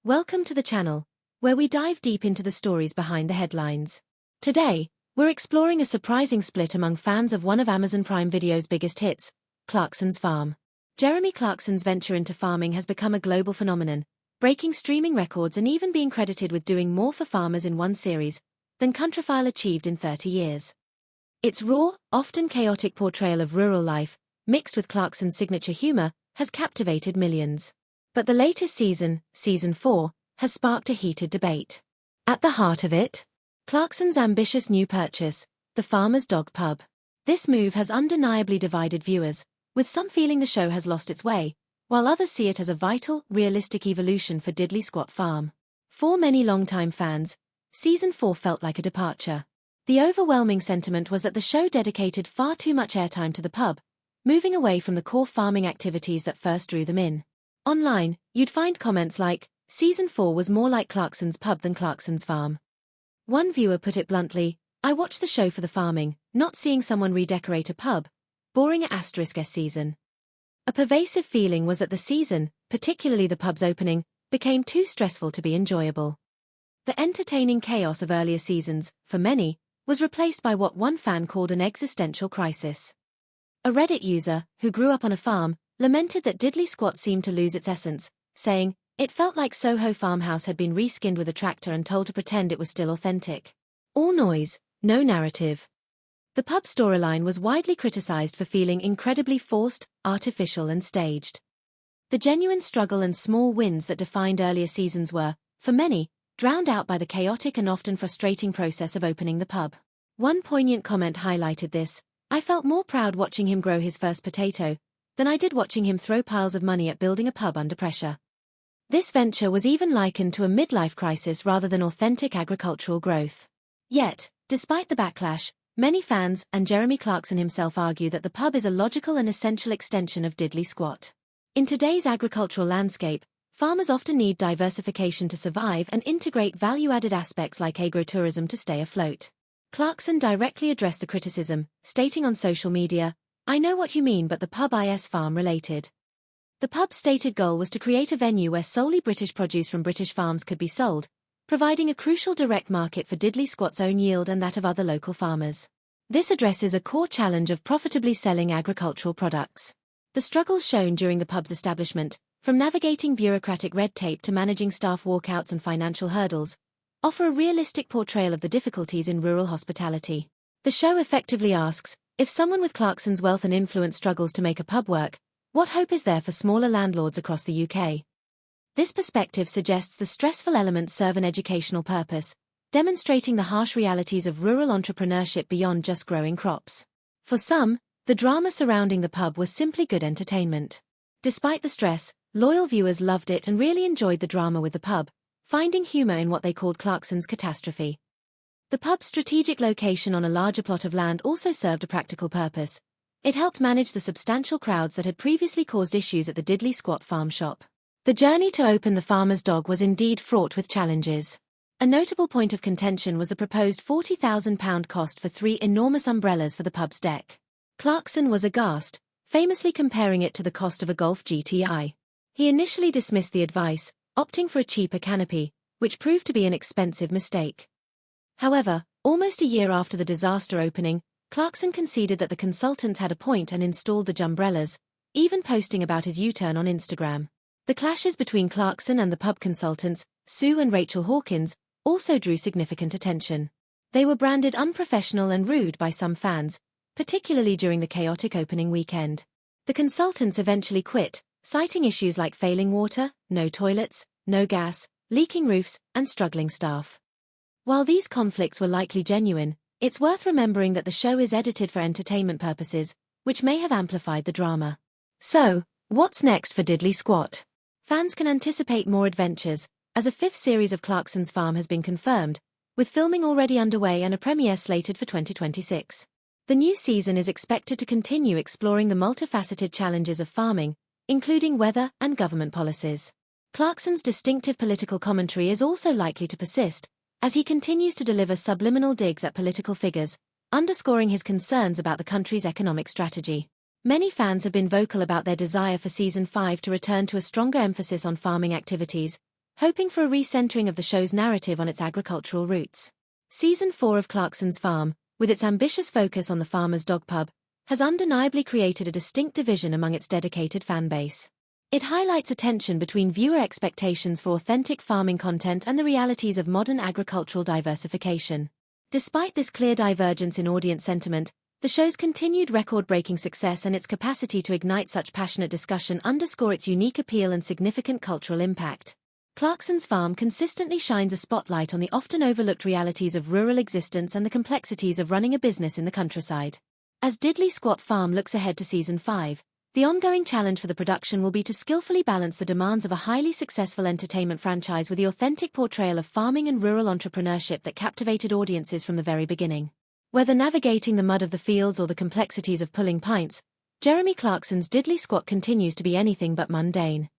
Welcome to the channel, where we dive deep into the stories behind the headlines. Today, we're exploring a surprising split among fans of one of Amazon Prime Video's biggest hits, Clarksons Farm. Jeremy Clarkson's venture into farming has become a global phenomenon, breaking streaming records and even being credited with doing more for farmers in one series than Countryfile achieved in 30 years. Its raw, often chaotic portrayal of rural life, mixed with Clarkson's signature humor, has captivated millions. But the latest season, Season 4, has sparked a heated debate. At the heart of it, Clarkson's ambitious new purchase, the Farmer's Dog Pub. This move has undeniably divided viewers, with some feeling the show has lost its way, while others see it as a vital, realistic evolution for Diddley Squat Farm. For many longtime fans, Season 4 felt like a departure. The overwhelming sentiment was that the show dedicated far too much airtime to the pub, moving away from the core farming activities that first drew them in. Online, you'd find comments like, Season 4 was more like Clarkson's Pub than Clarkson's Farm. One viewer put it bluntly, I watched the show for the farming, not seeing someone redecorate a pub. Boring **s season. A pervasive feeling was that the season, particularly the pub's opening, became too stressful to be enjoyable. The entertaining chaos of earlier seasons, for many, was replaced by what one fan called an existential crisis. A Reddit user, who grew up on a farm, lamented that Diddley Squat seemed to lose its essence, saying, it felt like Soho farmhouse had been reskinned with a tractor and told to pretend it was still authentic. All noise, no narrative. The pub storyline was widely criticized for feeling incredibly forced, artificial and staged. The genuine struggle and small wins that defined earlier seasons were, for many, drowned out by the chaotic and often frustrating process of opening the pub. One poignant comment highlighted this, I felt more proud watching him grow his first potato than I did watching him throw piles of money at building a pub under pressure. This venture was even likened to a midlife crisis rather than authentic agricultural growth. Yet, despite the backlash, many fans and Jeremy Clarkson himself argue that the pub is a logical and essential extension of Diddley Squat. In today's agricultural landscape, farmers often need diversification to survive and integrate value-added aspects like agrotourism to stay afloat. Clarkson directly addressed the criticism, stating on social media, I know what you mean, but the pub is farm related. The pub's stated goal was to create a venue where solely British produce from British farms could be sold, providing a crucial direct market for Diddley Squat's own yield and that of other local farmers. This addresses a core challenge of profitably selling agricultural products. The struggles shown during the pub's establishment, from navigating bureaucratic red tape to managing staff walkouts and financial hurdles, offer a realistic portrayal of the difficulties in rural hospitality. The show effectively asks, if someone with Clarkson's wealth and influence struggles to make a pub work, what hope is there for smaller landlords across the UK? This perspective suggests the stressful elements serve an educational purpose, demonstrating the harsh realities of rural entrepreneurship beyond just growing crops. For some, the drama surrounding the pub was simply good entertainment. Despite the stress, loyal viewers loved it and really enjoyed the drama with the pub, finding humor in what they called Clarkson's catastrophe. The pub's strategic location on a larger plot of land also served a practical purpose. It helped manage the substantial crowds that had previously caused issues at the Diddley Squat Farm shop. The journey to open the Farmer's Dog was indeed fraught with challenges. A notable point of contention was the proposed £40,000 cost for 3 enormous umbrellas for the pub's deck. Clarkson was aghast, famously comparing it to the cost of a Golf GTI. He initially dismissed the advice, opting for a cheaper canopy, which proved to be an expensive mistake. However, almost a year after the disaster opening, Clarkson conceded that the consultants had a point and installed the umbrellas, even posting about his U-turn on Instagram. The clashes between Clarkson and the pub consultants, Sue and Rachel Hawkins, also drew significant attention. They were branded unprofessional and rude by some fans, particularly during the chaotic opening weekend. The consultants eventually quit, citing issues like failing water, no toilets, no gas, leaking roofs, and struggling staff. While these conflicts were likely genuine, it's worth remembering that the show is edited for entertainment purposes, which may have amplified the drama. So, what's next for Diddley Squat? Fans can anticipate more adventures, as a 5th series of Clarkson's Farm has been confirmed, with filming already underway and a premiere slated for 2026. The new season is expected to continue exploring the multifaceted challenges of farming, including weather and government policies. Clarkson's distinctive political commentary is also likely to persist, as he continues to deliver subliminal digs at political figures, underscoring his concerns about the country's economic strategy. Many fans have been vocal about their desire for Season 5 to return to a stronger emphasis on farming activities, hoping for a recentering of the show's narrative on its agricultural roots. Season 4 of Clarkson's Farm, with its ambitious focus on the farmer's dog pub, has undeniably created a distinct division among its dedicated fan base. It highlights a tension between viewer expectations for authentic farming content and the realities of modern agricultural diversification. Despite this clear divergence in audience sentiment, the show's continued record-breaking success and its capacity to ignite such passionate discussion underscore its unique appeal and significant cultural impact. Clarkson's Farm consistently shines a spotlight on the often overlooked realities of rural existence and the complexities of running a business in the countryside. As Diddley Squat Farm looks ahead to Season 5, the ongoing challenge for the production will be to skillfully balance the demands of a highly successful entertainment franchise with the authentic portrayal of farming and rural entrepreneurship that captivated audiences from the very beginning. Whether navigating the mud of the fields or the complexities of pulling pints, Jeremy Clarkson's Diddley Squat continues to be anything but mundane.